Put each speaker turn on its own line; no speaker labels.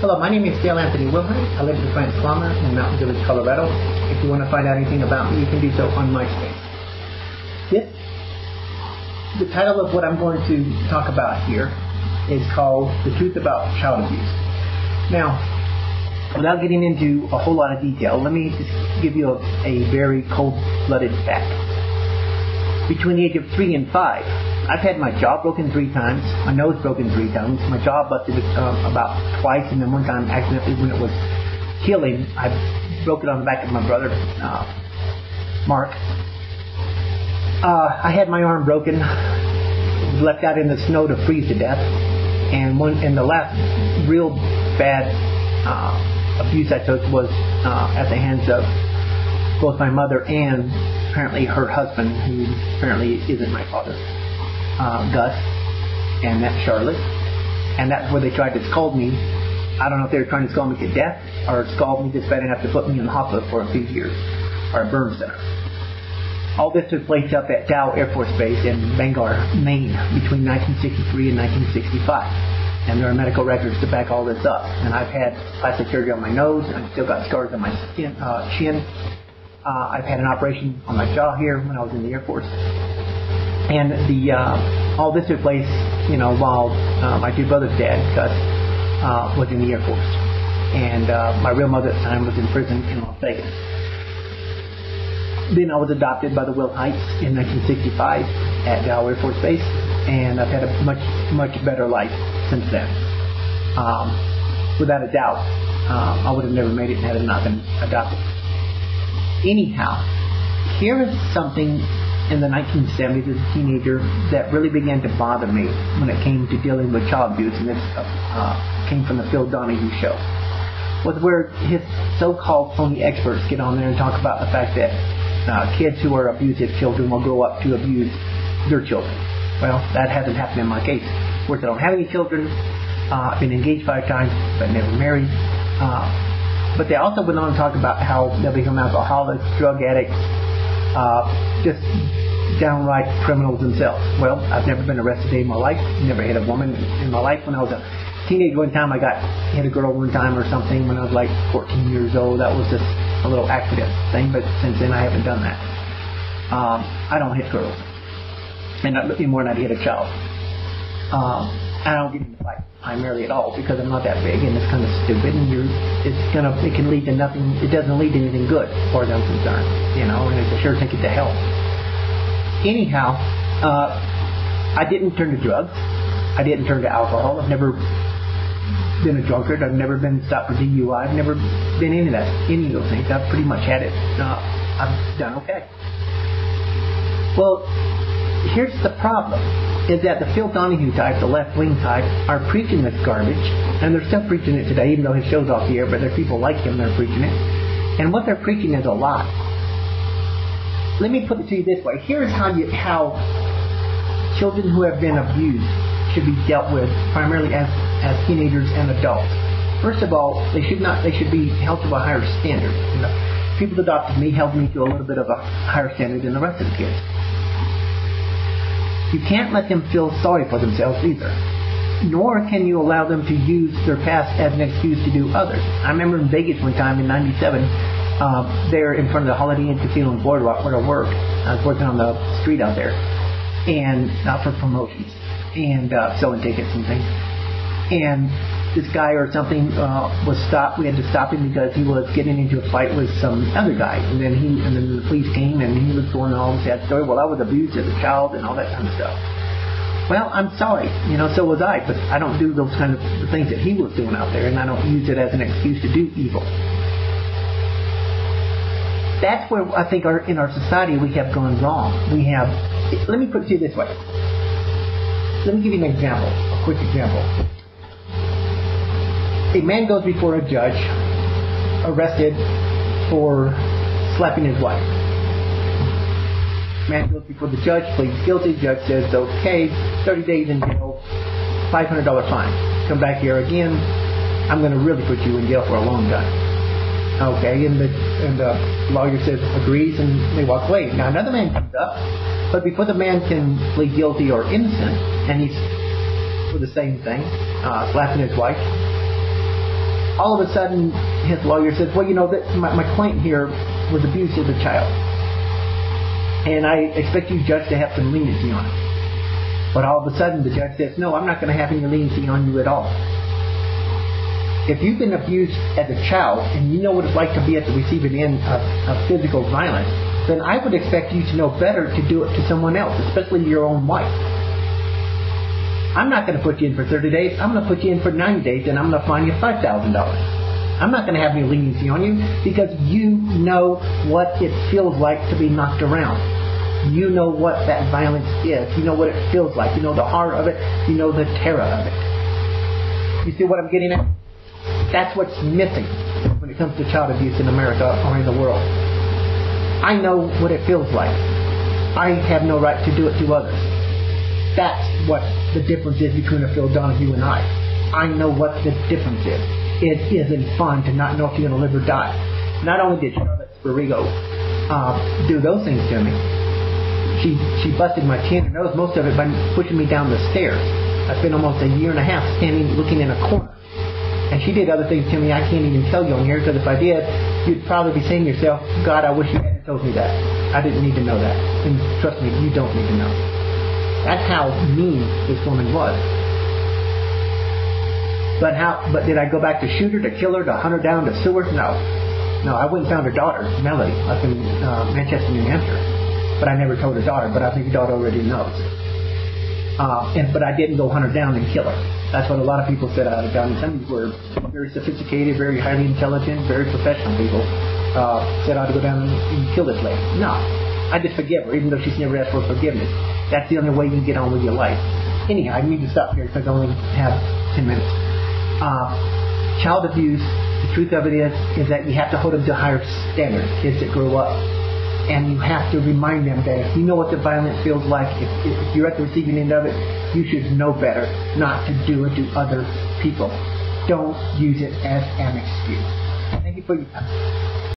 Hello, my name is Dale Anthony Wilhite. I live in Franz Palmer in Mountain Village, Colorado. If you want to find out anything about me, you can do so on MySpace. The title of what I'm going to talk about here is called The Truth About Child Abuse. Now, without getting into a whole lot of detail, let me just give you a very cold-blooded fact. Between the age of 3 and 5, I've had my jaw broken 3 times, my nose broken 3 times, my jaw busted about twice, and then one time accidentally when it was healing, I broke it on the back of my brother, Mark. I had my arm broken, left out in the snow to freeze to death, and the last real bad abuse I took was at the hands of both my mother and apparently her husband, who apparently isn't my father, Gus, and that's Charlotte. And that's where they tried to scald me. I don't know if they were trying to scald me to death or scald me just bad enough to put me in the hospital for a few years, or a burn center. All this took place up at Dow Air Force Base in Bangor, Maine, between 1963 and 1965. And there are medical records to back all this up. And I've had plastic surgery on my nose. I've still got scars on my chin. I've had an operation on my jaw here when I was in the Air Force. And all this took place, while my 2 brothers' dad, Gus, was in the Air Force. And my real mother at the time was in prison in Las Vegas. Then I was adopted by the Wilhites in 1965 at Dow Air Force Base, and I've had a much, much better life since then. Without a doubt, I would have never made it had I not been adopted. Anyhow, here is something in the 1970s as a teenager that really began to bother me when it came to dealing with child abuse, and this came from the Phil Donahue show. Was where his so-called phony experts get on there and talk about the fact that kids who are abusive children will grow up to abuse their children. Well, that hasn't happened in my case. Of course, I don't have any children. I've been engaged 5 times, but never married. But they also went on to talk about how they'll become alcoholics, drug addicts, just downright criminals themselves. Well, I've never been arrested a day in my life. Never hit a woman in my life. When I was a teenager, one time I hit a girl one time or something when I was like 14 years old. That was just a little accident thing, but since then I haven't done that. I don't hit girls, and not any more than I'd hit a child. I don't get into fight primarily at all because I'm not that big, and it's kind of stupid, and it can lead to nothing. It doesn't lead to anything good, as far as I'm concerned, and it's a sure ticket to hell. Anyhow, I didn't turn to drugs. I didn't turn to alcohol. I've never been a drunkard. I've never been stopped for DUI. I've never been any of those things. I've pretty much had it. I've done okay. Well, here's the problem, is that the Phil Donahue type, the left-wing type, are preaching this garbage, and they're still preaching it today, even though his show's off the air, but there are people like him that are preaching it. And what they're preaching is a lie. Let me put it to you this way. Here's how children who have been abused should be dealt with, primarily as teenagers and adults. First of all, they should be held to a higher standard. People that adopted me held me to a little bit of a higher standard than the rest of the kids. You can't let them feel sorry for themselves either, nor can you allow them to use their past as an excuse to do others. I remember in Vegas one time in '97, there in front of the Holiday Inn Casino and Boardwalk where I worked. I was working on the street out there, and for promotions and selling tickets and things. And this guy or something was stopped. We had to stop him because he was getting into a fight with some other guy. And then the police came, and he was going on all this sad story. Well, I was abused as a child and all that kind of stuff. Well, I'm sorry, so was I, but I don't do those kind of things that he was doing out there, and I don't use it as an excuse to do evil. That's where I think in our society we have gone wrong. Let me put it to you this way. Let me give you an example, a quick example. A man goes before a judge, arrested for slapping his wife. Man goes before the judge, pleads guilty. Judge says, okay, 30 days in jail, $500 fine. Come back here again, I'm going to really put you in jail for a long time. Okay, and the lawyer says, agrees, and they walk away. Now another man comes up, but before the man can plead guilty or innocent, and he's for the same thing, slapping his wife, all of a sudden his lawyer says, well, my client here was abused as a child, and I expect you, judge, to have some leniency on it. But all of a sudden the judge says, no, I'm not going to have any leniency on you at all. If you've been abused as a child and you know what it's like to be at the receiving end of physical violence, then I would expect you to know better to do it to someone else, especially your own wife. I'm not going to put you in for 30 days. I'm going to put you in for 90 days, and I'm going to fine you $5,000. I'm not going to have any leniency on you because you know what it feels like to be knocked around. You know what that violence is. You know what it feels like. You know the horror of it. You know the terror of it. You see what I'm getting at? That's what's missing when it comes to child abuse in America or in the world. I know what it feels like. I have no right to do it to others. That's what the difference is between a Phil Donahue and I. I know what the difference is. It isn't fun to not know if you're going to live or die. Not only did Charlotte Spirigo do those things to me, she busted my chin and nose, most of it by pushing me down the stairs. I spent almost a year and a half standing looking in a corner. And she did other things to me I can't even tell you on here, because if I did, you'd probably be saying to yourself, God, I wish you hadn't told me that. I didn't need to know that. And trust me, you don't need to know. That's how mean this woman was. But did I go back to shoot her, to kill her, to hunt her down, to sue her? No. No, I went and found her daughter, Melody, up in Manchester, New Hampshire. But I never told her daughter, but I think her daughter already knows. But I didn't go hunt her down and kill her. That's what a lot of people said I had done. Some of these were very sophisticated, very highly intelligent, very professional people. Said I ought to go down and kill this lady. No. I just forgive her, even though she's never asked for forgiveness. That's the only way you can get on with your life. Anyhow, I need to stop here because I only have 10 minutes. Child abuse, the truth of it is that you have to hold them to higher standards, kids that grow up. And you have to remind them that if you know what the violence feels like, if you're at the receiving end of it, you should know better not to do it to other people. Don't use it as an excuse. Thank you for your time.